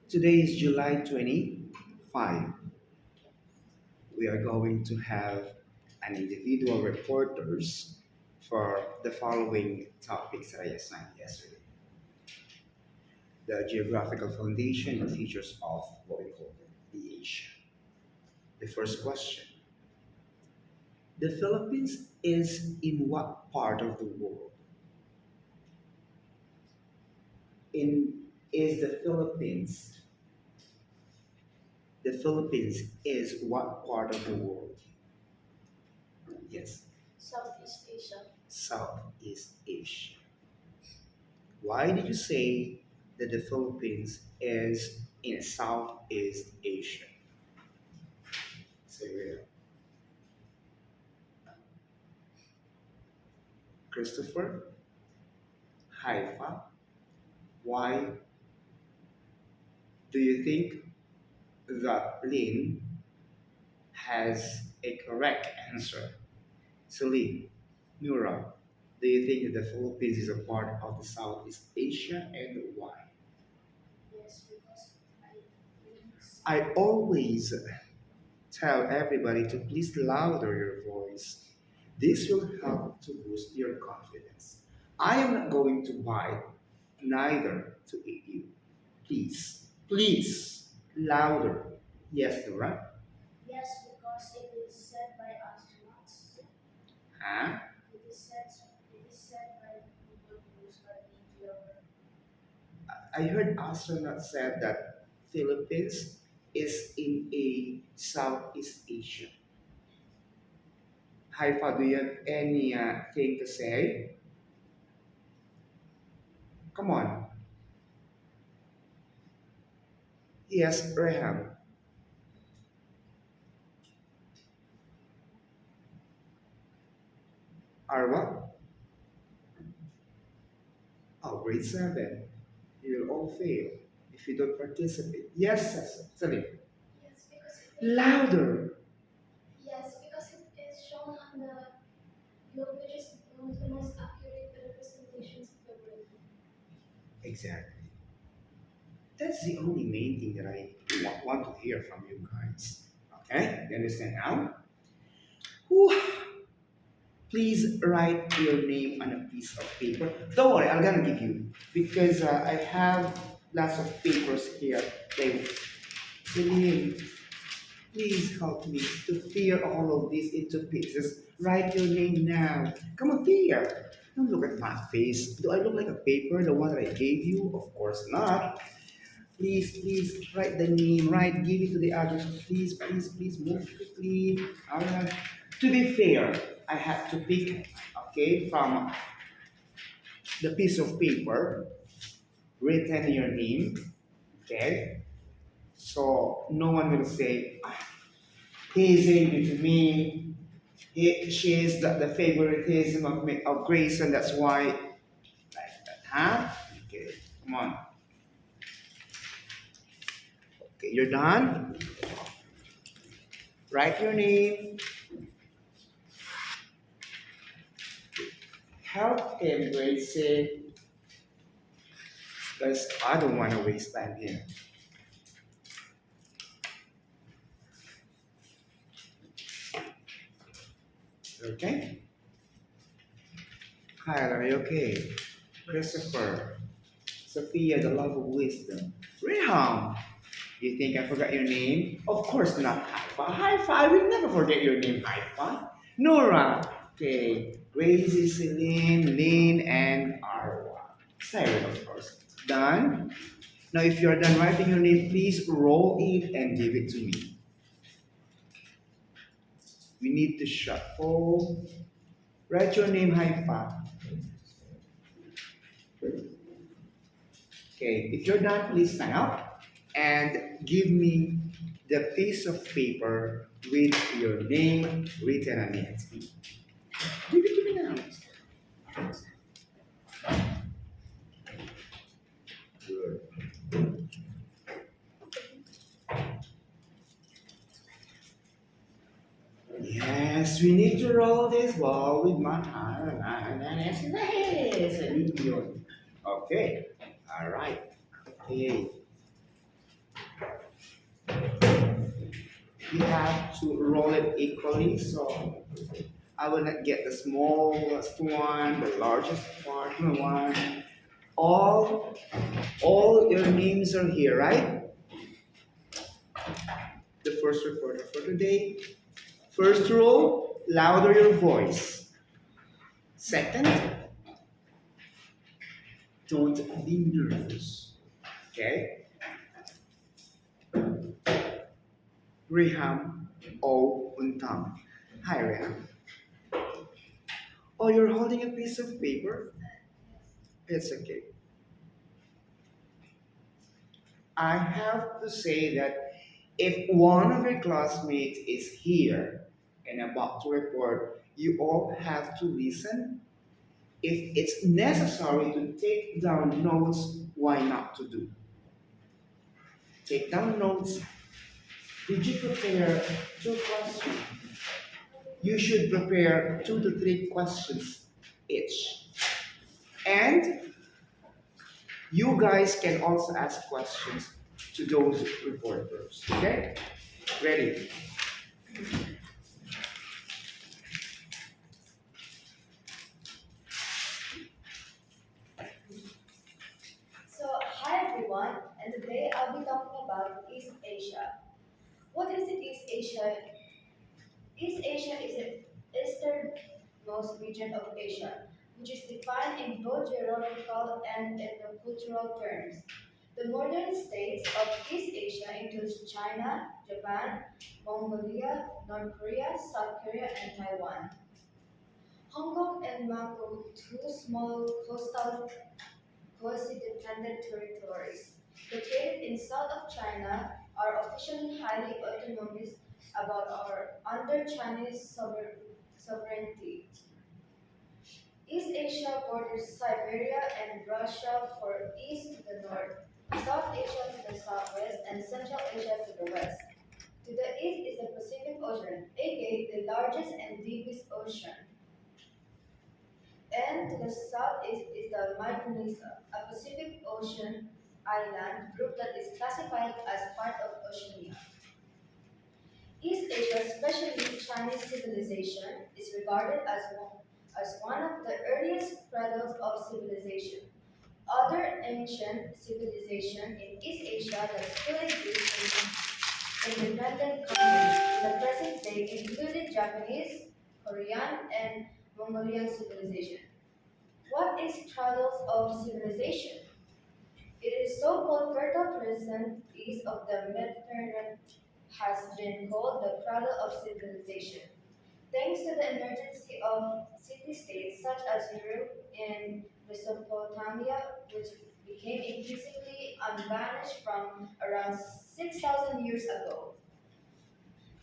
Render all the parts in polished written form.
Today is July 25. We are going to have an individual reporters for the following topics that I assigned yesterday. The geographical foundation and features of what we call the Asia. The first question. The Philippines is in what part of the world? In is the Philippines is what part of the world? Yes, Southeast Asia. Southeast Asia. Why did you say that the Philippines is in Southeast Asia? Say it. Christopher, Haifa. Why do you think that Lynn has a correct answer? Celine, Nura, do you think that the Philippines is a part of the Southeast Asia and why? Yes, because I didn't see. I always tell everybody to please louder your voice. This will help to boost your confidence. I am not going to bite, neither to eat you. Please, louder. Yes, Nora? Yes, because it is said by astronauts. Huh? It is said by people who study geography. I heard astronaut said that Philippines is in a Southeast Asia. Haifa, do you have any thing to say? Come on. Yes, Reham. Arwa? Oh, grade 7. You'll all fail if you don't participate. Yes, Salim. Yes, because Louder. it is shown on the globe, which is one of the most accurate representations of the world. Exactly. That's the only main thing that I want to hear from you guys. Okay? You understand now? Whew. Please write your name on a piece of paper. Don't worry, I'm gonna give you because I have lots of papers here. They, Celine, please help me to tear all of this into pieces. Write your name now. Come on, tear. Don't look at my face. Do I look like a paper, the one that I gave you? Of course not. Please, write the name. Write, give it to the others. Please, move quickly. All right. To be fair, I had to pick, okay, from the piece of paper, written your name, okay? So no one will say, "Ah, he's angry to me. She is the favoritism of me, of Grayson. That's why, like that, huh? Okay, come on. Okay, you're done. Write your name. Help him, Grayson. Because I don't want to waste time here. Okay? Kyle, are you okay? Christopher. Sophia, the love of wisdom. Reham. You think I forgot your name? Of course not, Haifa. Haifa, I will never forget your name, Haifa. Nora. Okay. Gracie, Celine, Lynn, and Arwa. Siren, of course. Done? Now, if you're done writing your name, please roll it and give it to me. We need to shuffle. Write your name, Haifa. Okay, if you're done, please stand up and give me the piece of paper with your name written on it. Give it to me now. Good. Yes, we need to roll this ball with my hand. Okay, all right. Okay, you have to roll it equally. So I will not get the smallest one, the largest one. All all your names are here, right? The first reporter for today. First rule, louder your voice. Second, don't be nervous. Okay? Reham O Untang. Hi, Reham. Oh, you're holding a piece of paper? It's okay. I have to say that if one of your classmates is here and about to report, you all have to listen. If it's necessary to take down notes, why not to do? Take down notes. Did you prepare two questions? You should prepare 2 to 3 questions each. And you guys can also ask questions to those reporters. Okay? Ready? So, hi everyone, and today I'll be talking about East Asia. What is East Asia? East Asia is the easternmost region of Asia, which is defined in both geographical and ethnocultural terms. The modern states of East Asia include China, Japan, Mongolia, North Korea, South Korea, and Taiwan. Hong Kong and Macau, two small coastal quasi-dependent territories located in south of China are officially highly autonomous about or under Chinese sovereignty. East Asia borders Siberia and Russia for east to the north, South Asia to the southwest, and Central Asia to the west. To the east is the Pacific Ocean, aka the largest and deepest ocean. And to the southeast is the Micronesia, a Pacific Ocean island group that is classified as part of Oceania. East Asia, especially Chinese civilization, is regarded as one of the earliest cradles of civilization. Other ancient civilizations in East Asia that still exist in independent countries in the present day included Japanese, Korean, and Mongolian civilization. What is cradles of civilization? It is so-called Fertile Crescent east of the Mediterranean has been called the cradle of civilization. Thanks to the emergence of city-states such as Europe and Mesopotamia, which became increasingly unbanished from around 6,000 years ago.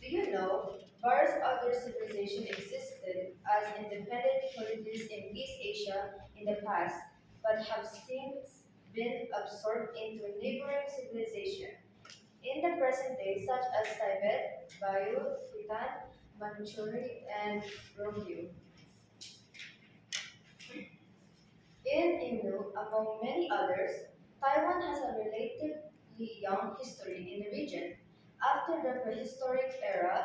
Do you know various other civilizations existed as independent polities in East Asia in the past, but have since been absorbed into neighboring civilization in the present day, such as Tibet, Bayou, Khitan, Manchuria, and Rogyu. In Innu, among many others, Taiwan has a relatively young history in the region. After the prehistoric era,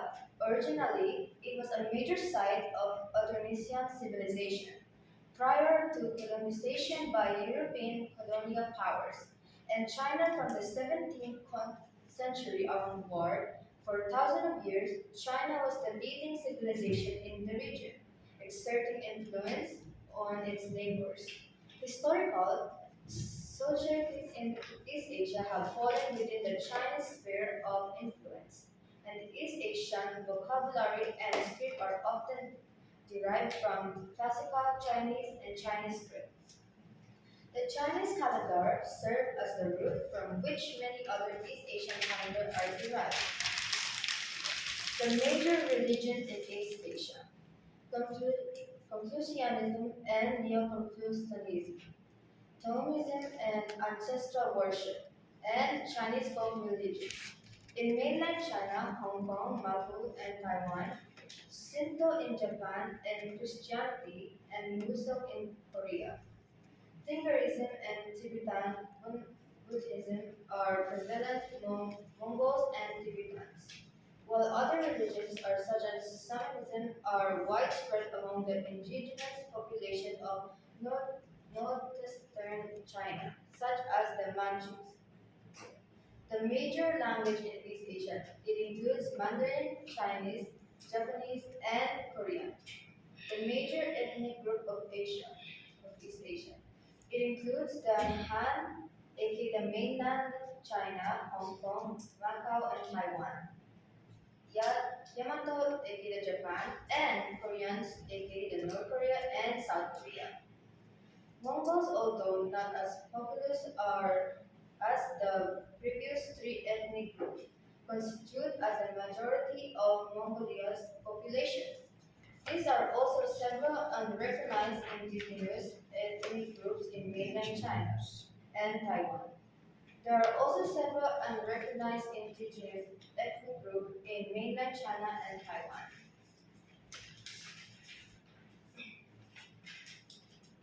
originally it was a major site of Austronesian civilization. Prior to colonization by European colonial powers and China from the 17th century onward, for thousands of years, China was the leading civilization in the region, exerting influence on its neighbors. Historical societies in East Asia have fallen within the Chinese sphere of influence, and East Asian vocabulary and script are often derived from classical Chinese and Chinese script. The Chinese calendar served as the root from which many other East Asian calendars are derived. The major religions in East Asia: Confucianism and Neo-Confucianism, Taoism and ancestral worship, and Chinese folk religion. In mainland China, Hong Kong, Macau, and Taiwan, Shinto in Japan, and Christianity and Muslim in Korea. Thingerism and Tibetan Buddhism are prevalent among Mongols and Tibetans, while other religions are such as Samanism are widespread among the indigenous population of northeastern China, such as the Manchus. The major language in East Asia, it includes Mandarin, Chinese, Japanese, and Korean. The major ethnic group of East Asia. It includes the Han, aka the mainland China, Hong Kong, Macau, and Taiwan. Yamato, aka the Japan, and Koreans, aka the North Korea and South Korea. Mongols, although not as populous are as the previous three ethnic groups, constitute as a majority of Mongolia's population. These are also several unrecognized indigenous ethnic groups in mainland China and Taiwan. There are also several unrecognized indigenous ethnic groups in mainland China and Taiwan.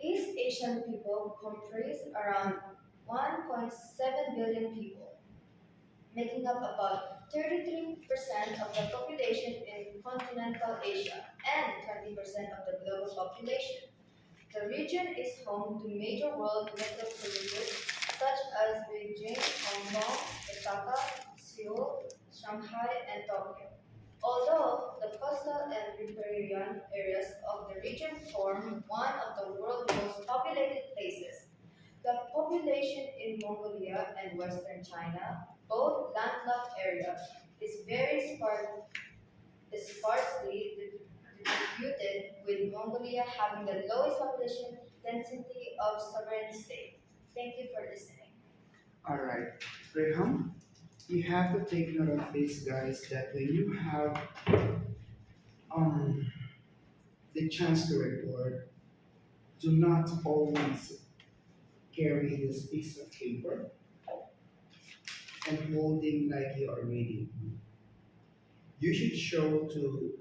East Asian people comprise around 1.7 billion people, making up about 33% of the population in continental Asia and 20% of the global population. The region is home to major world metropolises such as Beijing, Hong Kong, Osaka, Seoul, Shanghai, and Tokyo. Although the coastal and riparian areas of the region form one of the world's most populated places, the population in Mongolia and western China, both landlocked areas, is very sparsely distributed, with Mongolia having the lowest population density of sovereign state. Thank you for listening. All right, Graham, you have to take note of this, guys, that when you have um, the chance to report, do not always carry this piece of paper and holding like you are reading. You should show to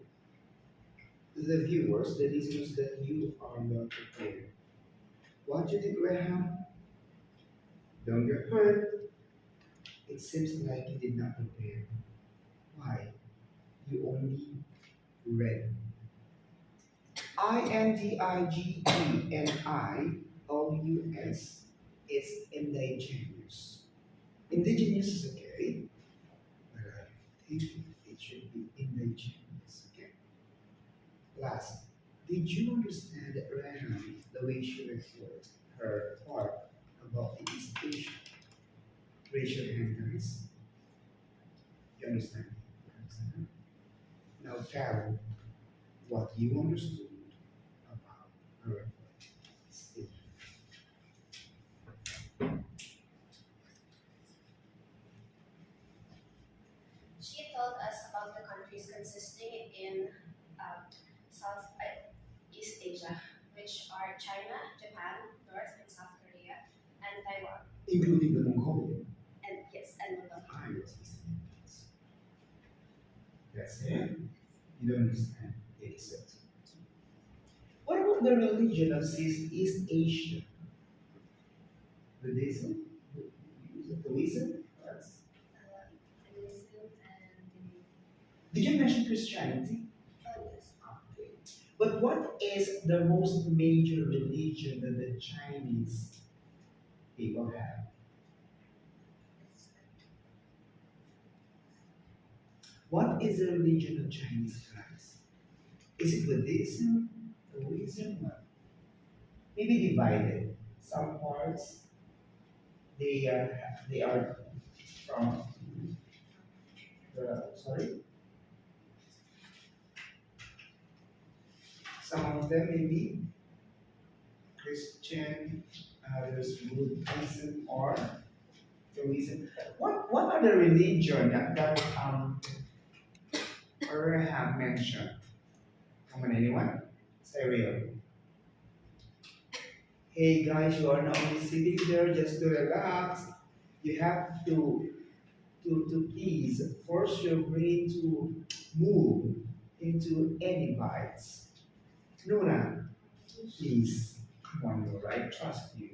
the viewers, the listeners, that you are well prepared. What you did, Graham? Don't get hurt. It seems like you did not prepare. Why? You only read. Indigenous. It's indigenous. Indigenous is okay, but I think it should be indigenous. Okay. Last, did you understand that Raham, the way she reported her part about the East Asia? Raise your hand, guys. You understand? You understand? Now tell what you understood about her report. Steve. She told us about the countries consisting in South East Asia, which are China, Japan, North and South Korea, and Taiwan, Including the Mongolian. and yes, and Mongolia. I was listening. That's it. You don't understand. Except. What about the religion of East Asia? Buddhism? Buddhism? Yes. Hinduism and Did you mention Christianity? yes, Okay. But what is the most major religion that the Chinese people have? What is the religion of Chinese guys? Is it Buddhism? Taoism? What? Maybe divided. Some parts they are from the sorry. Some of them maybe Christian, others Buddhism or Taoism. What are the religion that or have mentioned? Come on, anyone? Say real. Hey guys, you are not only sitting there just to relax. You have to please force your brain to move into any bites. Nuna, please. Come on, Nora, I trust you.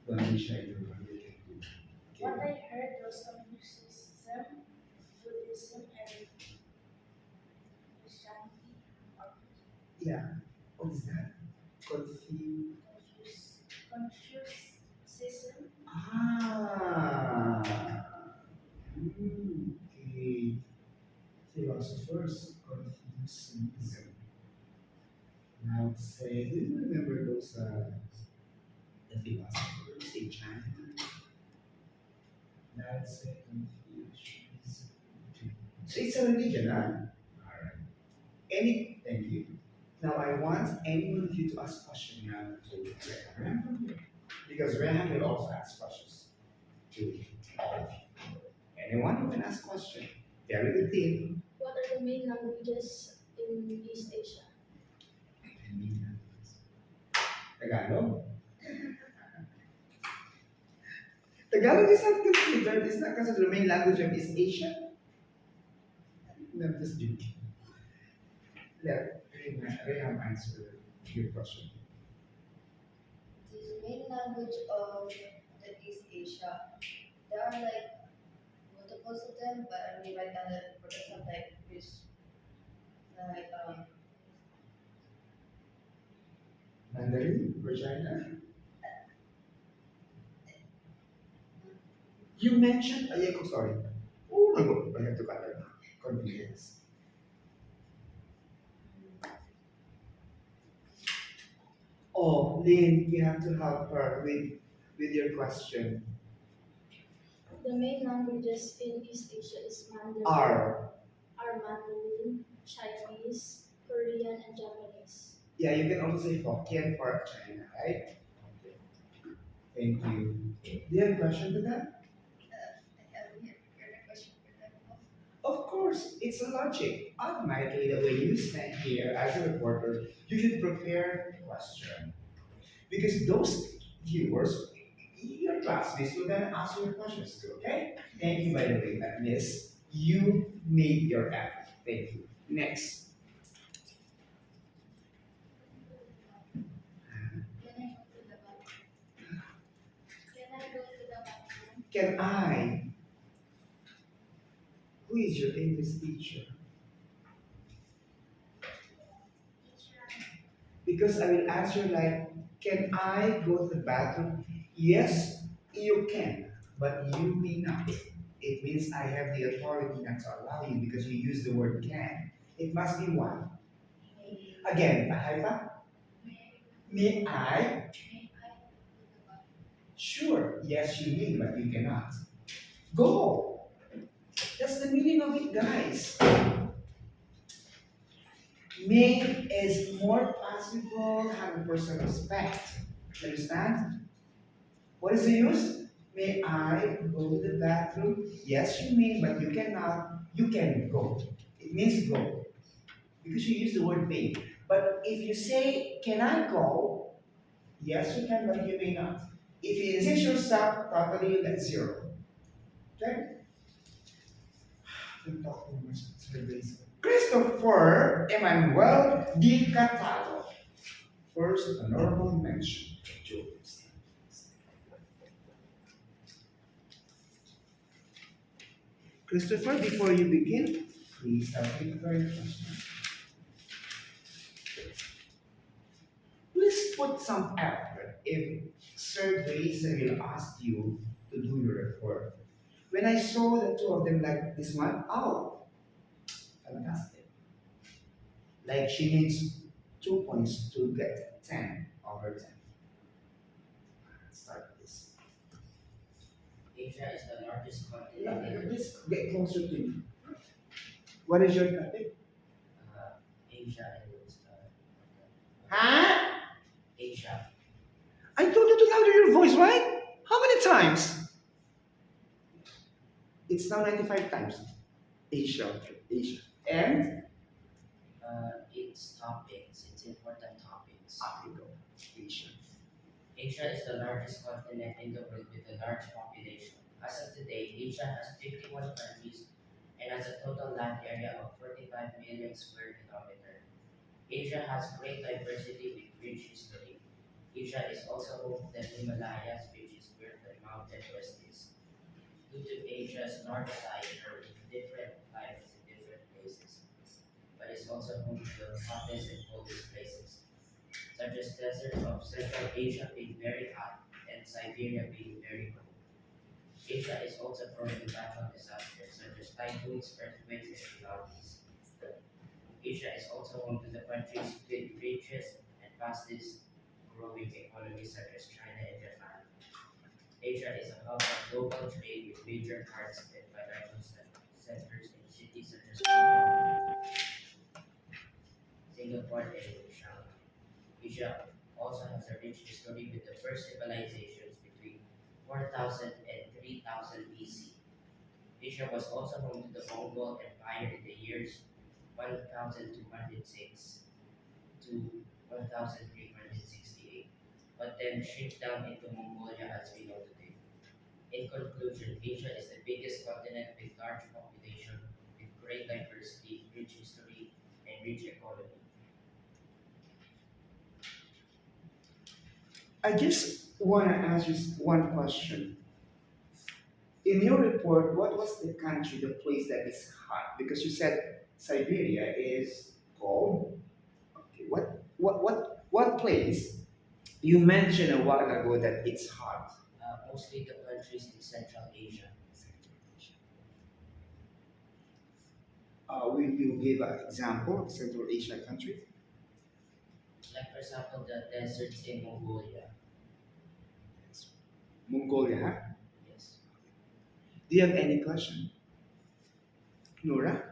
Don't be shy, Nora. Yeah. What is that? Confucius. Confucianism. Ah. Okay. Philosophers, Confucianism. Now say, do you remember those the philosophers in China? Now say Confucianism. So it's a religion, huh? Alright. Thank you. Now I want any one of you to ask questions now to Graham. Because Graham will also ask questions to all of you. Anyone who can ask question. Very good team. What are the main languages in East Asia? Tagalog. Tagalog is not considered, it's not considered the main language of East Asia. No, I'm just joking. Let Graham answer your question. It is the main language of the East Asia. There are like multiples of them, but I mean right now that for some type is like Mandarin for China. You mentioned Ayeko, sorry. Oh my god, I have to cut it. Convenience. Oh, Lynn, you have to help her with your question. The main languages in East Asia is Mandarin, R. are Mandarin, Chinese, Korean, and Japanese. Yeah, you can also say Hokkien for China, right? Thank you. Do you have a question to that? question for them. Of course, it's a logic. Automatically, that when you stand here as a reporter, you should prepare a question. Because those viewers, your classmates will then ask you questions too, okay? Thank you, by the way, Miss. You made your effort. Thank you. Next. Can I go to the bathroom? Can I? Who is your English teacher? Because I will answer like, can I go to the bathroom? Yes, you can, but you may not. It means I have the authority not to allow you because you use the word can. It must be one. Again, Haifa, may I? Sure, yes, you may, but you cannot. Go. That's the meaning of it, guys. May is more possible, 100% respect. Understand? What is the use? May I go to the bathroom? Yes, you may, but you cannot. You can go. It means go. Because you use the word may. But if you say, can I go? Yes, you can, but you may not. If you insist yourself, totally you get zero. Okay? I'm talking much surveys. Christopher Emmanuel Di Catalo. First, honorable mention. Jules. Christopher, before you begin, please help me with your question. Please put some effort if surveys will ask you to do your report. When I saw the two of them like this one, oh, fantastic. Like she needs 2 points to get 10 over 10. Let's start this. Asia is the largest Yeah, continent. just get closer to me. What is your topic? Asia is Huh? Asia. I told you to louder your voice, right? How many times? It's now 95 times. Asia, Asia. And Its topics, its important topics. Africa, Asia. Asia is the largest continent in the world with a large population. As of today, Asia has 51 countries and has a total land area of 45 million square kilometers. Asia has great diversity with rich history. Asia is also home to the Himalayas, which is where the Mount Everest is. Due to Asia's north side, there are different climates in different places. But but is also home to the hottest and coldest places, such as deserts of Central Asia being very hot and Siberia being very cold. Asia is also prone to natural disasters such as typhoons, earthquakes, and tsunamis. Asia is also home to the countries with richest and fastest growing economies such as China and Japan. Asia is a hub of global trade with major ports and financial centers in cities such as Hong Kong, Singapore, and Shanghai. Asia also has a rich history with the first civilizations between 4000 and 3000 BC. Asia was also home to the Mongol Empire in the years 1206 to 1368, but then shrink down into Mongolia as we know today. In conclusion, Asia is the biggest continent with large population, with great diversity, rich history, and rich economy. I just want to ask you one question. In your report, what was the country, the place that is hot? Because you said Siberia is cold. Okay, what place? You mentioned a while ago that it's hot. Mostly the countries in Central Asia, Will you give an example of Central Asia country? like for example the deserts in Mongolia. Mongolia, huh? Yes. Do you have any question? Nora,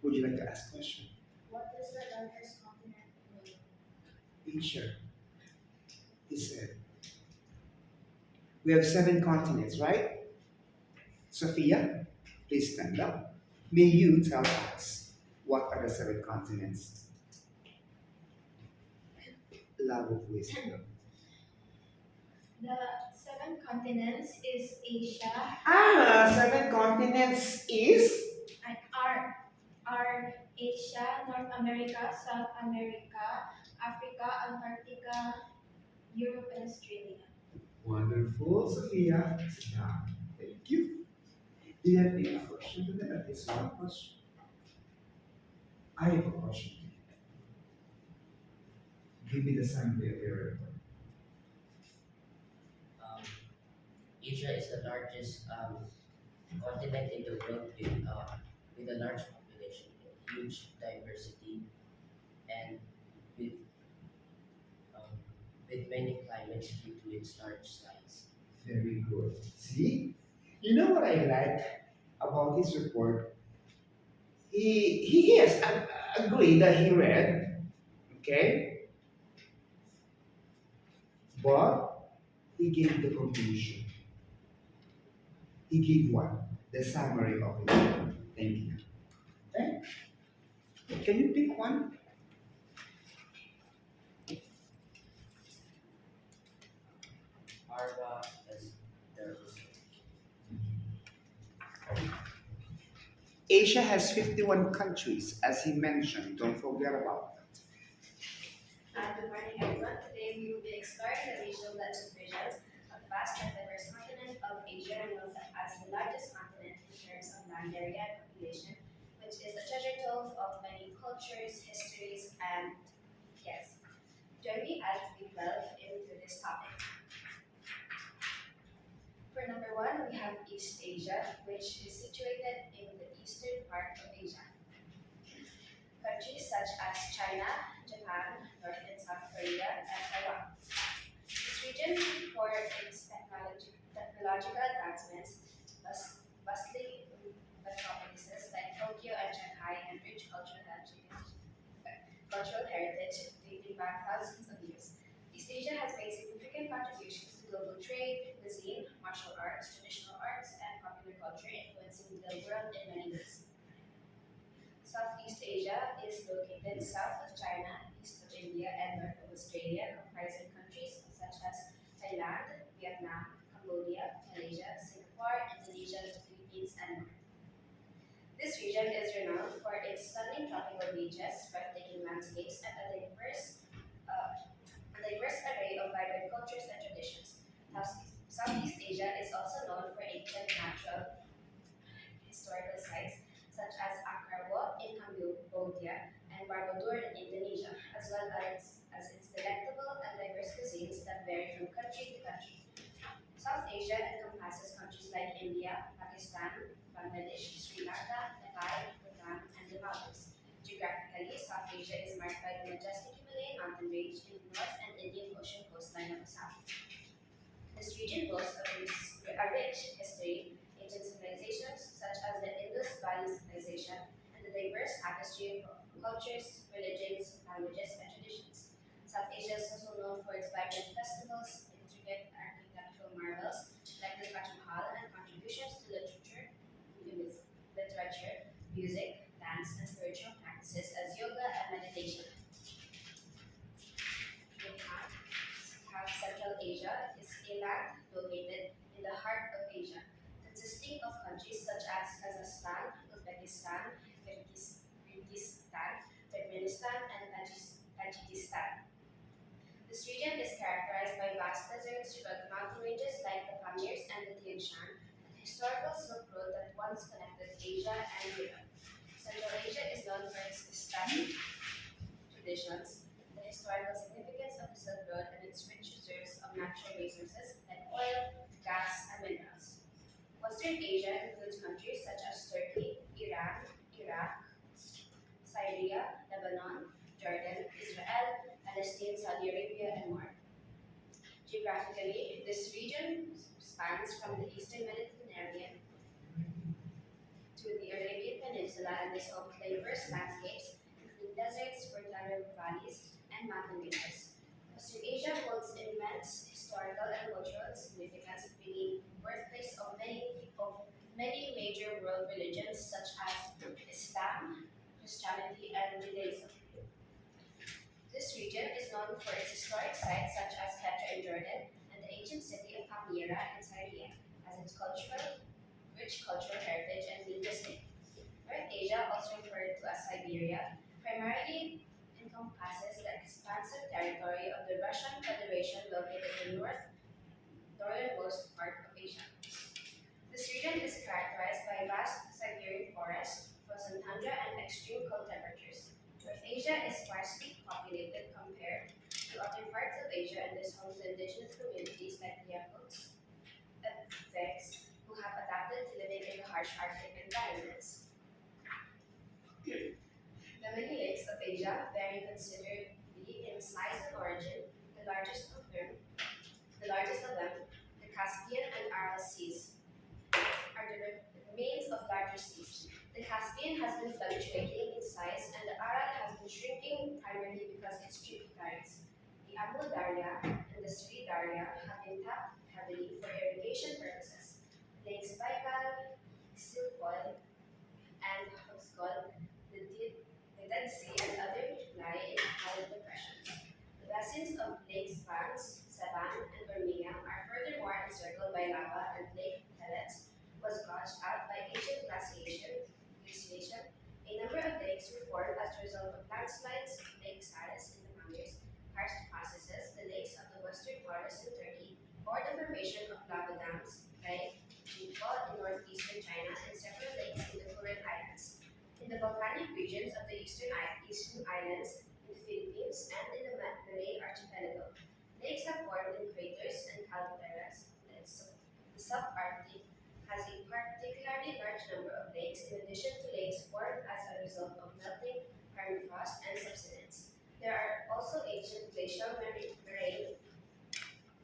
would you like to ask a question? What is the largest continent in the world? Asia, he said. We have 7 continents, right? Sophia, please stand up. May you tell us what are the 7 continents? Love of wisdom. The 7 continents is Asia, 7 continents is? and are Asia, North America, South America, Africa, Antarctica, Europe, and Australia. Wonderful, Sophia. Sit down. Thank you. Do you have any question to that? At least one question. I have a question to you. Give me the summary of your report. Um, Asia is the largest continent in the world with a large population, huge diversity, and with um, with many climates due to its large size. Very good. See? You know what I like about his report? He yes, I agree that he read, okay, but he gave the conclusion. He gave what? The summary of it. Thank you. Okay? Can you pick one? Arba as the Asia has 51 countries, as he mentioned. Don't forget about that. Good morning, everyone. Today we will be exploring the regional divisions of the vast and diverse continent of Asia, known as the largest continent in terms of land area and population, which is a treasure trove of many cultures, histories, and yes. Join me as we delve into this topic. For number one, we have East Asia, which is situated in the eastern part of Asia. Countries such as China, Japan, North and South Korea, and Taiwan. This region, for its technological advancements, bustling metropolises like Tokyo and Shanghai, and rich cultural heritage dating back thousands of years. East Asia has made significant contributions to global trade, cuisine, martial arts, traditional arts, and popular culture, influencing the world in many ways. Southeast Asia is located south of China, east of India, and north of Australia, comprising countries such as Thailand, Vietnam, Cambodia, Malaysia, Singapore, Indonesia, the Philippines, and more. This region is renowned for its stunning tropical beaches, breathtaking landscapes, and a diverse array of vibrant cultures and traditions. Southeast Asia is also known for ancient natural historical sites such as Angkor Wat in Cambodia, that vary from country to country. South Asia encompasses countries like India, Pakistan, Bangladesh, Sri Lanka, Nepal, Bhutan, and the Maldives. Geographically, South Asia is marked by the majestic Himalayan mountain range in the north and Indian Ocean coastline of the south. This region boasts a rich history, ancient civilizations such as the Indus Valley Civilization, and the diverse tapestry of cultures, religions, languages, and traditions. South Asia is also known for its vibrant festivals, intricate architectural marvels like the Taj Mahal, and contributions to literature, music, dance, and spiritual practices as yoga and meditation. Bhutan, South Central Asia, is a land located in the heart of Asia, consisting of countries such as Kazakhstan, Uzbekistan, Kyrgyzstan, Turkmenistan, and Tajikistan. This region is characterized by vast deserts, rugged mountain ranges like the Pamirs and the Tian Shan, and the historical Silk Road that once connected Asia and Europe. Central Asia is known for its Islamic traditions, the historical significance of the Silk Road, and its rich reserves of natural resources like oil, gas, and minerals. Western Asia includes countries such as Turkey, Iran, Iraq, Syria, Lebanon, Jordan, Israel, Palestine, Saudi Arabia, and more. Geographically, this region spans from the eastern Mediterranean to the Arabian Peninsula and is home to diverse landscapes, including deserts, fertile valleys, and mountain ranges. Western Asia holds immense historical and cultural significance, being birthplace of many major world religions such as Islam, Christianity, and Judaism. This region is known for its historic sites such as Petra in Jordan and the ancient city of Palmyra in Syria, as its rich cultural heritage and linguistic. North Asia, also referred to as Siberia, primarily encompasses the expansive territory of the Russian Federation located in the northernmost part of Asia. This region is characterized by vast Siberian forests, frozen tundra, and extreme cold temperatures. North Asia is sparsely populated compared to other parts of Asia and is home to indigenous communities like the Yakuts and Uzbeks who have adapted to living in the harsh Arctic environments. The many lakes of Asia vary considerably in size and origin, the largest of them, the Caspian and Aral Seas, are the remains of larger seas. The Caspian has been fluctuating in size and the Aral has been shrinking primarily because its tributaries, the Amu Darya and the Sri Darya, have been tapped heavily for irrigation purposes. Lakes Baikal, Silpol, and Hokskol, the Dead Sea, and other lie in Arctic depressions. The basins of Lakes Vans, Saban, and Urmia are furthermore encircled by lava, and Lake Pellets was gouged out by ancient glaciation. A number of lakes were formed as a result of landslides, lake size in the Pamirs, karst processes, the lakes of the western Taurus in Turkey, or the formation of lava dams like Jingpo in northeastern China, and several lakes in the Kuril Islands. In the volcanic regions of the eastern islands, in the Philippines, and in the Malay archipelago, lakes have formed in craters and calderas. The subarctic has a particularly large number of lakes, in addition to lakes formed as a result of melting, permafrost, and subsidence. There are also ancient glacial moraine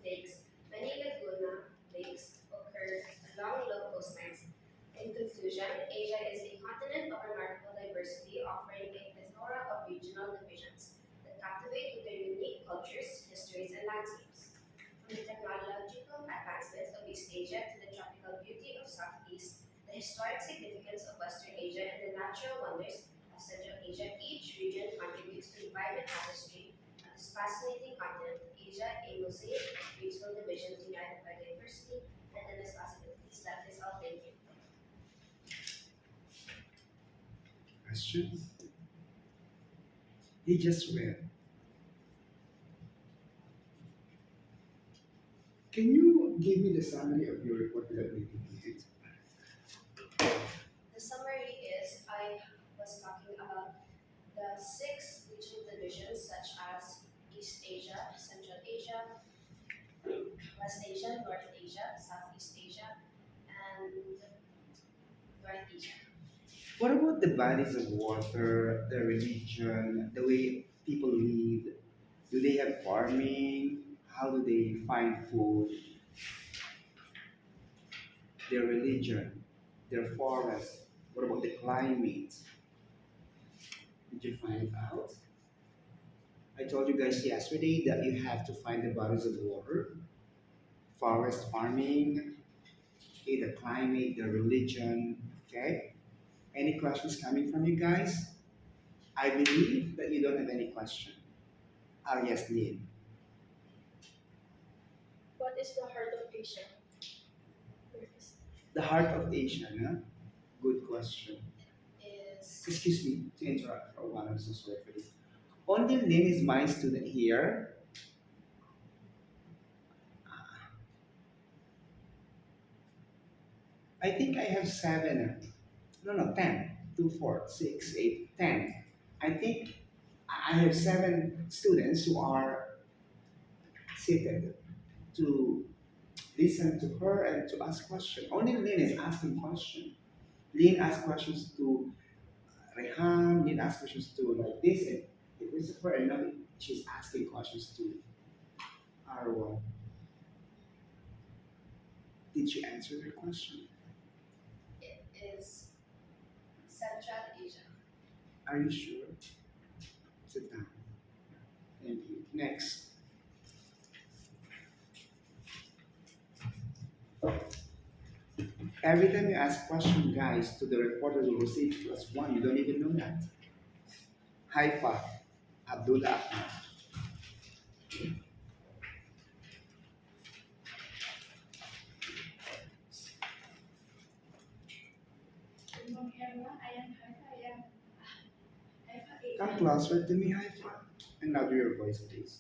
lakes. Many laguna lakes occur along low coastlines. In conclusion, Asia is a continent of remarkable diversity, offering a plethora of regional divisions that captivate with their unique cultures, histories, and landscapes. From the technological advancements of East Asia to the tropical beauty of Southeast, the historic significance of Western Asia, and the natural wonders of Central Asia, each region contributes to the vibrant tapestry of this fascinating continent, Asia, a mosaic of regional divisions united by diversity and endless possibilities. That is all. Thank you. Questions? He just read. Can you give me the summary of your report without making it? The summary is I was talking about the 6 regional divisions such as East Asia, Central Asia, West Asia, North Asia, Southeast Asia, and North Asia. What about the bodies of water, the religion, the way people live? Do they have farming? How do they find food? Their religion, their forest. What about the climate? Did you find out? I told you guys yesterday that you have to find the bodies of water, forest farming, okay, the climate, the religion, okay? Any questions coming from you guys? I believe that you don't have any question. Oh, yes, Lynn. What is the heart of Asia? Where is The heart of Asia, huh? Good question. Is Excuse me to interrupt for a while. I'm so sorry for this. Only Lynn is my student here. I think I have seven. No, no, 10. 2, 4, 6, 8, 10. I think I have seven students who are seated to listen to her and to ask questions. Only Lynn is asking questions. Lynn asks questions to Rehan, Lynn asks questions to like this, and Christopher, and now she's asking questions to Arwan. Did she answer your question? it is Central Asia. Are you sure? Sit down. Thank you. Next. Every time you ask question, guys, to the reporter will receive +1. You don't even know that. Haifa, Abdullah Ahmad. Good morning, everyone. I am Haifa. Haifa Come closer to me, Haifa. And louder your voice, please.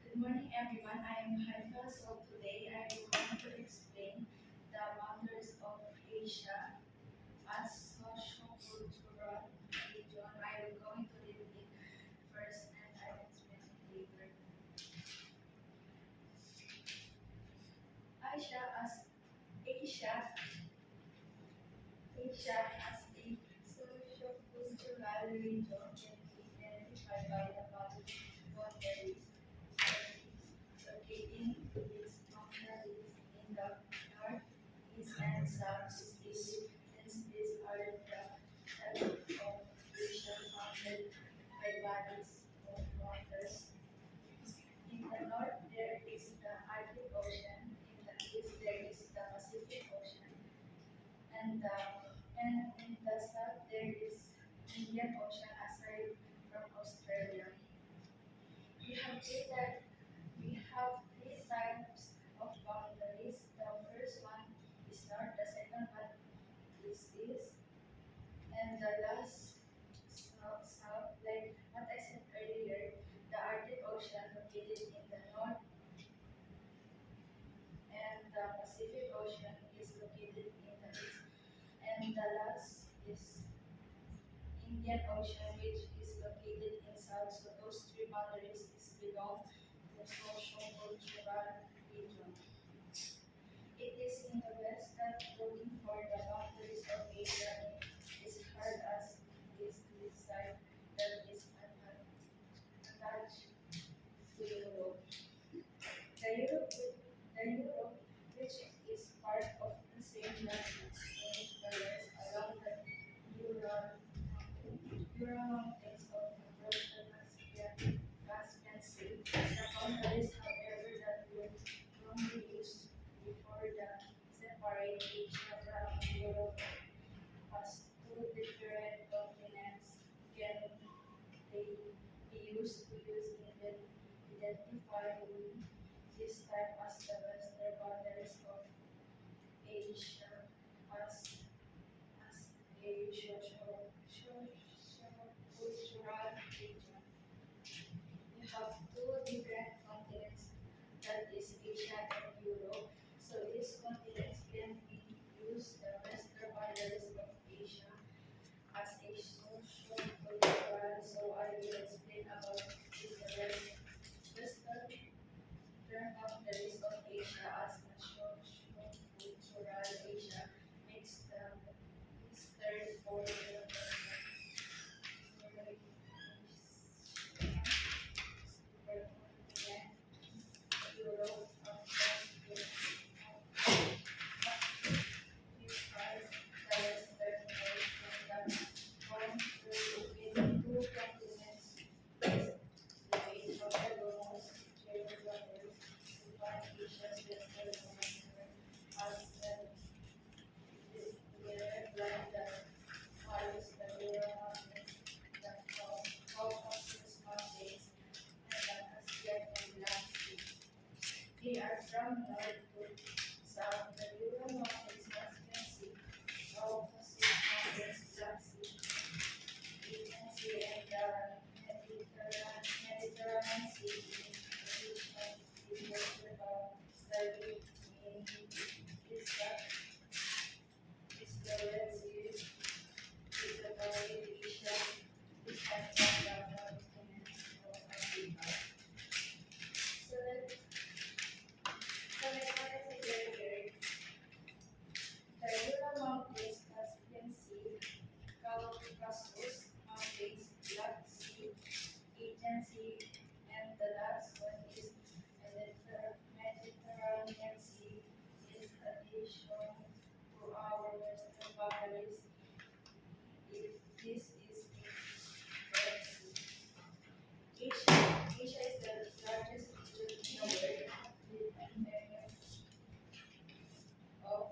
Good morning, everyone. I am Haifa. So today I am going to explain the wonders of Asia as socio-cultural region. I am going to read it first and I will explain it later. Asia as Asia, Asia as a socio-cultural region can be identified by the following boundaries. Locating its boundaries in the north, east, and southeast Asia, since these are the head of Asia bounded by bodies of waters. In the north, there is the Arctic Ocean. In the east, there is the Pacific Ocean. And in the south, there is Indian Ocean aside from Australia. We have three types. We have three types of boundaries. The first one is north. The second one is east, and the last south. Like what I said earlier, the Arctic Ocean located in the north, and the Pacific Ocean is located in the east. And the last is Indian Ocean, which is located in south. So those three boundaries is belong to socio-cultural region. It is in the west that looking for the boundaries of Asia is hard as is this side that is attached to Europe. The Europe, which is part of the same land, in the west along the Ural Mountains of the Russian Caspian Sea. The boundaries, however, that were wrongly used before the separate Asia from Europe as two different continents can they be used to identify this time as the western boundaries of Asia as a cultural region. You have two different continents, that is Asia and Europe. So these continents can be used the western boundaries of Asia as a social cultural. So I will explain about the western boundaries of They are from north to south. The Ural Mountains, Caspian Sea, Caucasus Mountains, Black Sea, Aegean Sea, and the Mediterranean Sea is most about the in is the Red Sea, is the Valley of Asia, is the continent of Africa. So that so like what I said earlier, the Ural Mountains, Caspian Sea, Caucasus Mountains, Black Sea, Aegean Sea, and the last one is the Mediterranean Sea is addition to our western boundaries. If this is the Red Sea. Asia is the largest region in the world with an area of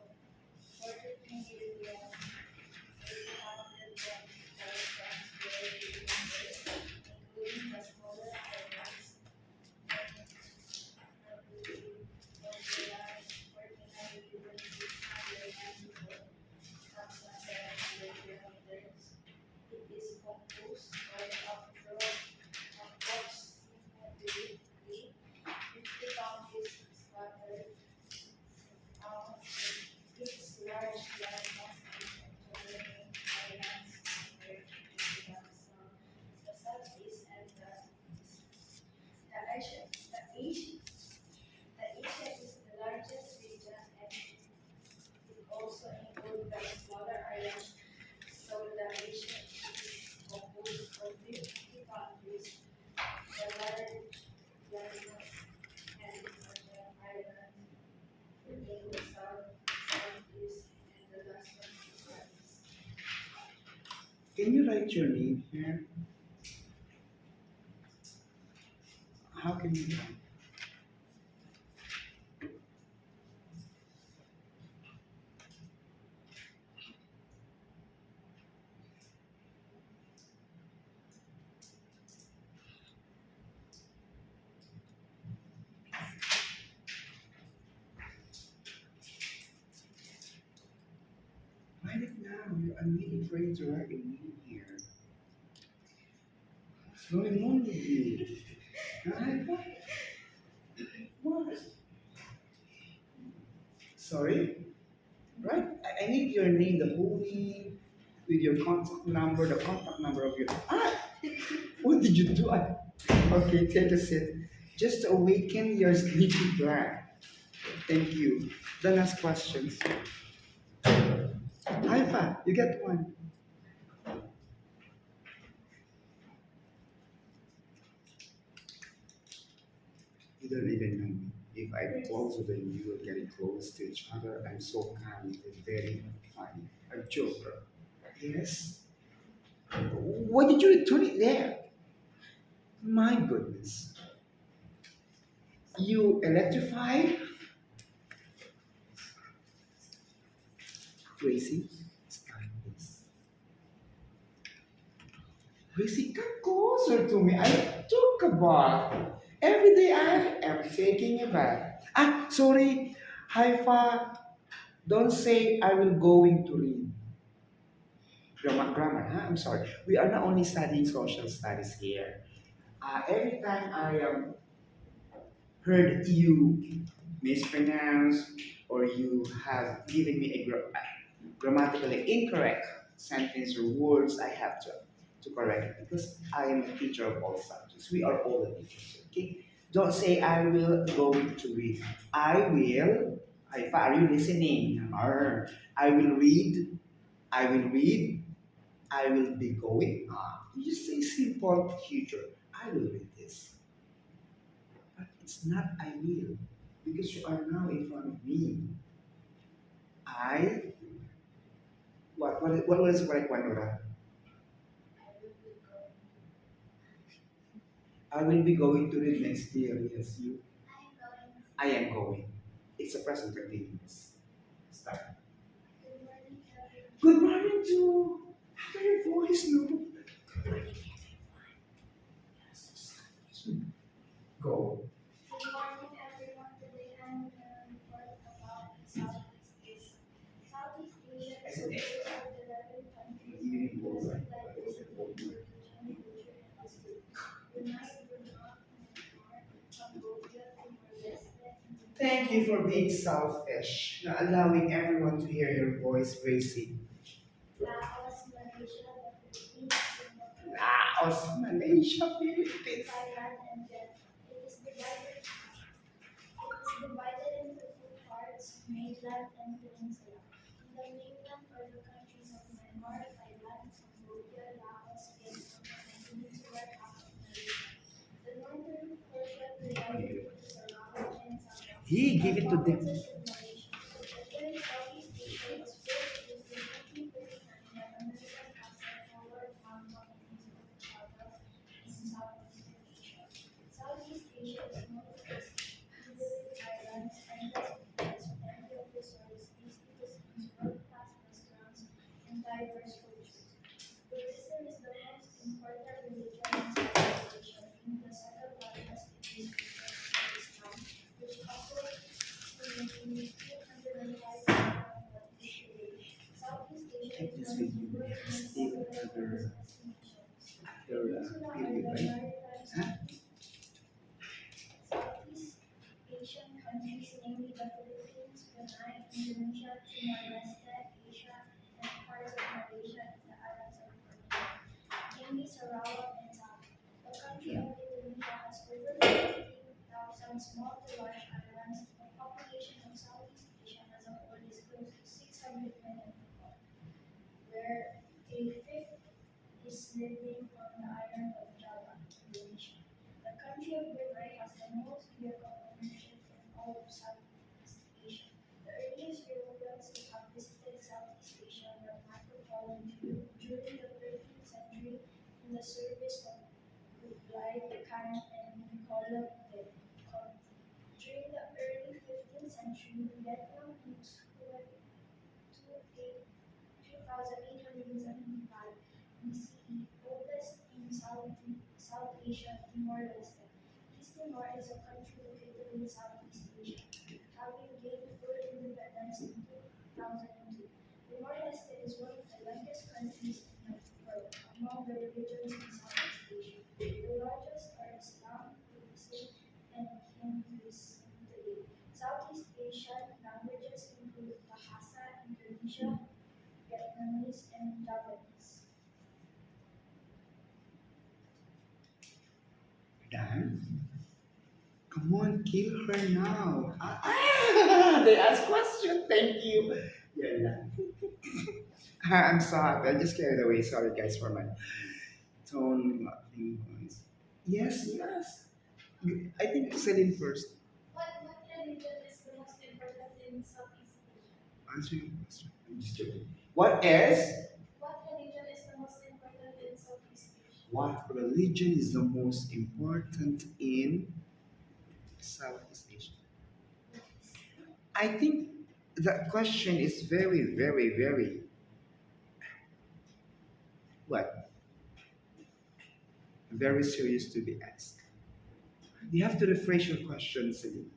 43 million 801,000 square kilometers, including the smaller islands and of the land 49,694,700 kilometers. It is composed of approximately 50 counties scattered out its large landmass and adjoining islands compared to the southeast and the east. The Asia is the largest region and it also includes the smaller islands. So the Asia is composed of 50 countries, the large landmass and the island in the southeast, and the last one is west. Can you write your name here? How can you write? Write it now. I'm waiting for you to write your name here. What's going on with you? Right? What? Sorry? Right? I need your name, the whole name, with your contact number, the contact number of your. Ah! What did you do? Okay, take a seat. Just awaken your sleepy black. Thank you. Don't ask questions. Haifa, you get one. You don't even know me. If I'm closer than you are getting close to each other, I'm so kind and very funny. A joker. Yes? Why did you turn it there? My goodness. You electrified? Gracie, start this. Gracie, come closer to me. I took a bath. Every day I am taking a bath. Ah, sorry. Haifa, don't say I will going to read. Grammar, huh? I'm sorry. We are not only studying social studies here. Every time I heard you mispronounce or you have given me a grammatically incorrect sentence or words, I have to correct it because I am a teacher of all subjects. We are all the teachers, okay? Don't say I will going to read. I will. Are you listening? I will read. I will read. I will be going. You just say simple future. I will read this. But it's not I will. Because you are now in front of me. I what was the correct one, Nora? I will be going to read next year. Yes, you. I am going. It's a present continuous. Start. Good morning to how your voice, no? Good morning, everyone. Go. Good morning, everyone. Today Isn't it? Thank you for being selfish, not allowing everyone to hear your voice, Gracie. Laos, Malaysia, the Philippines, Singapore, Laos, Malaysia, Philippines. Thailand, and Vietnam. It is divided into two parts, mainland and peninsula. In the mainland are the countries of Myanmar, Thailand, Cambodia, Laos, Vietnam, and peninsular half of Malaysia. The northern portion divided into Sarawak and Sabah. He give it to them. Provinces of Malaysia. The term Southeast Asia was first used in 1939 by American captain Howard Hancock in his book Travels in Southeast Asia. Southeast Asia is known for its idyllic islands, endless beaches, plenty of resorts, tasty cuisines, world-class restaurants, and diverse cultures. Buddhism is the most important religion in Southeast Asia, being the second largest in this region after Islam, which coupled nearly 205 today. Southeast Asia Check is this one of the video. world's most Stay popular after tourist destinations. after period, right? Huh? Southeast Asian countries, namely the Philippines, Brunei, Indonesia, Timor-Leste, Asia, and parts of Malaysia and the islands of Borneo, namely Sarawak and Sabah. The country of Indonesia has over 15,000 small to large islands. The population of Southeast Asia as a whole is close to 600 million people, where a fifth is living on the island of Java, Indonesia. The country of Brunei has the most vehicle ownership in all of Southeast Asia. The earliest Europeans to have visited Southeast Asia were Marco Polo during the 13th century in the service of Kublai Khan and Niccolo de Conti. During the early 15th century, Vietnam used 2,875 BCE, oldest in South Asia, Timor-Leste. East Timor is a country located in Southeast Asia, having gained full independence in 2002. Timor-Leste is one of the youngest countries in the world among the religions in Southeast Asia. The largest are Islam, Buddhism, and Hinduism today. Southeast Asian languages include Bahasa Indonesia, Vietnamese, and Javanese. Dan, come on, kill her now. They ask question. Thank you. Yeah. I'm so happy. I just carried away. Sorry, guys, for my tone voice. Yes, yes. I think Celine first. What religion is the most important in Southeast Asia? Answer your question. I'm just joking. What is? What religion is the most important in Southeast Asia? What religion is the most important in Southeast Asia? I think the question is very, very, very what? Very serious to be asked. You have to rephrase your question, Celine.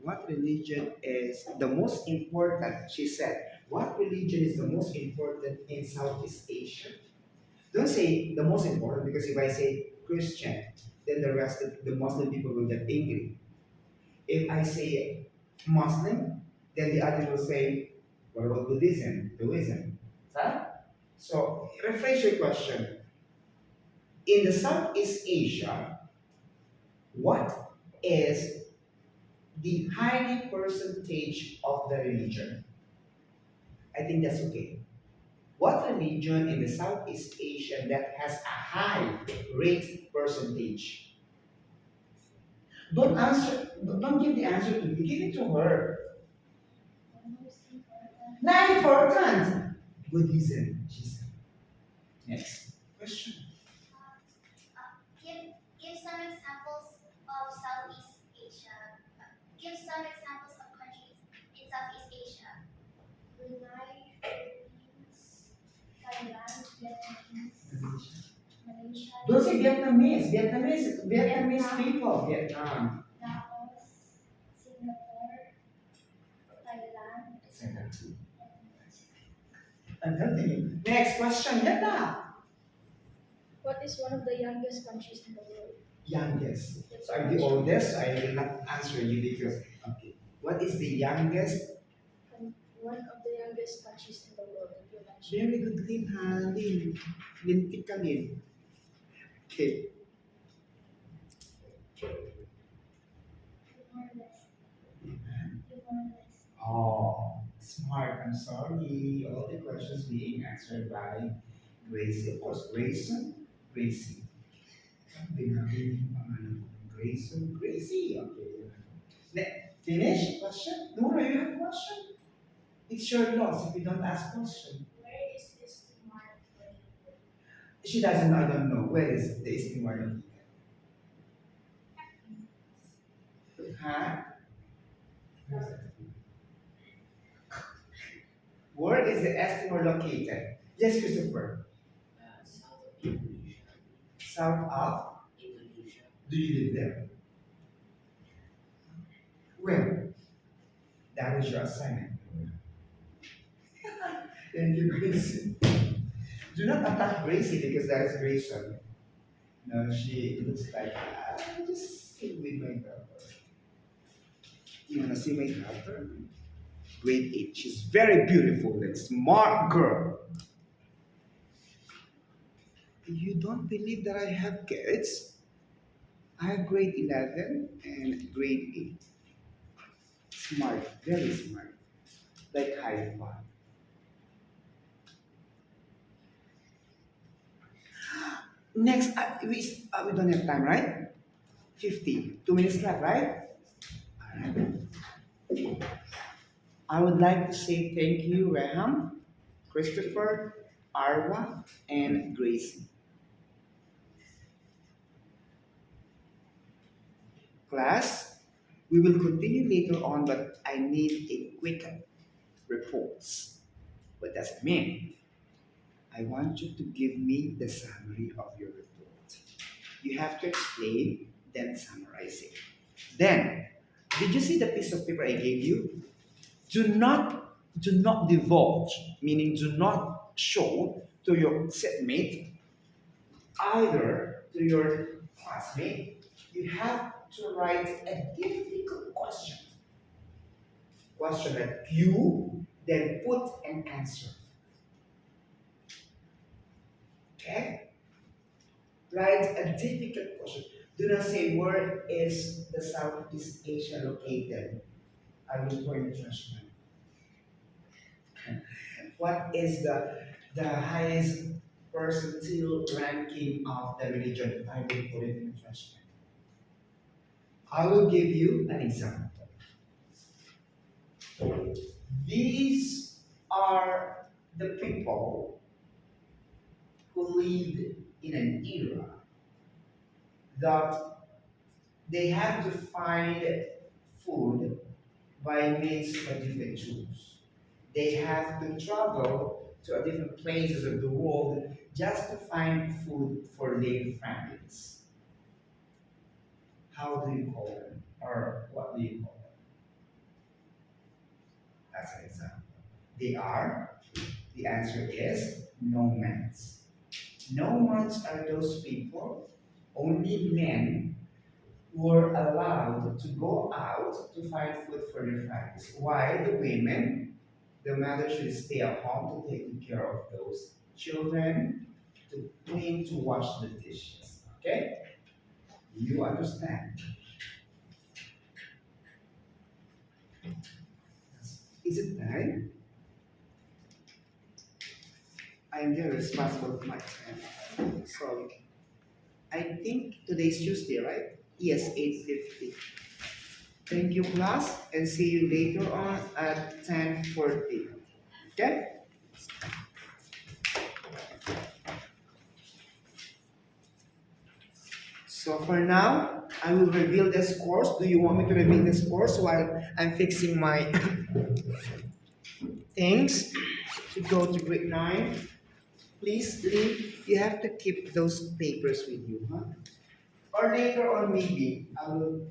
What religion is the most important? She said, what religion is the most important in Southeast Asia? Don't say the most important because if I say Christian, then the rest of the Muslim people will get angry. If I say Muslim, then the other will say, what about Buddhism? Hinduism? Huh? So rephrase your question. In the Southeast Asia, what is the high percentage of the religion? I think that's okay. What religion in the Southeast Asia that has a high rate percentage? Don't answer. Don't give the answer to me. Give it to her. The most important. Not important. Buddhism. She said. Next question. Give some examples of Southeast Asia. Give some examples of countries in Southeast Asia. Brunei, Philippines, Thailand, Vietnamese, Malaysia, Don't say Vietnamese. Vietnamese people. Vietnam. Laos, Singapore, Thailand, Etc. and I'm helping you. Next question, Yada. What is one of the youngest countries in the world? Youngest. So I'm the oldest, so I will not answer you because, okay. What is the youngest? And one of the youngest countries in the world that you mentioned. Very good, Lin, ha? Lin. Lintik ka, Lin. Okay. Oh, smart. I'm sorry. All the questions being answered by Gracie. Of course, Grayson, Gracie. Binabing pangalan ko. Grayson, Gracie. Okay. Finish? Question? No, you have question. It's your loss if you don't ask question. Where is this mark located? She doesn't know, I don't know. Where is the Estimar located? Huh? Where is the Estimar located? Yes, Christopher. South of Indonesia. South of? Indonesia. Do you live there? Where? That is your assignment. Thank you, Gracie. Do not attack Gracie because that is Grayson. No, she looks like I just sit with my daughter. You wanna see my daughter? Grade 8. She's very beautiful and smart girl. You don't believe that I have kids? I have grade 11 and grade 8. Smart, very smart. Like high five. Next, we don't have time, right? 50. 2 minutes left, right? Alright. I would like to say thank you, Reham, Christopher, Arwa, and Gracie. Class, we will continue later on, but I need a quick reports. What does it mean? I want you to give me the summary of your report. You have to explain, then summarize it. Then, did you see the piece of paper I gave you? Do not divulge, meaning do not show to your setmate, either to your classmate. You have to write a difficult question. Question that you then put an answer. Okay? Write a difficult question. Do not say where is the Southeast Asia located. I will point the judgment. What is the highest percentile ranking of the religion? I will put it in the judgment. I will give you an example. These are the people who lived in an era that they have to find food by means of different tools. They have to travel to different places of the world just to find food for their families. How do you call them? Or what do you call them? As an example. They are, the answer is nomads. Nomads are those people, only men, who are allowed to go out to find food for their families. While the women, the mother should stay at home to take care of those children, to clean, to wash the dishes. Okay? You understand? Is it time? I am very responsible with my time. Sorry. I think today's Tuesday, right? Yes, 8:50. Thank you, class, and see you later on at 10:40. Okay? So for now, I will reveal the scores. Do you want me to reveal the scores while I'm fixing my things to go to grade 9? Please, Lee, you have to keep those papers with you, huh? Or later on, maybe I will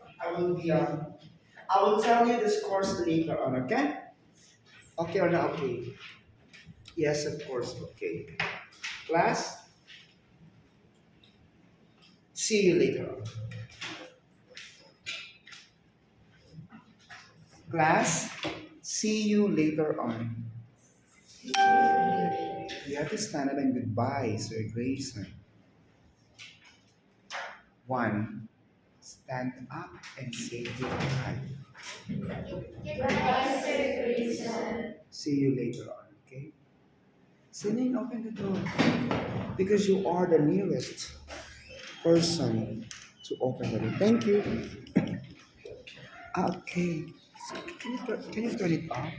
tell you the scores later on. Okay? Okay or not? Okay. Yes, of course. Okay. Class, see you later on. Class, see you later on. You have to stand up and goodbye, Sir Grayson. One, stand up and say goodbye. Goodbye, Sir Grayson. See you later on, okay? Celine, open the door. Because you are the nearest person to open the door. Thank you. Okay. So can you turn it off?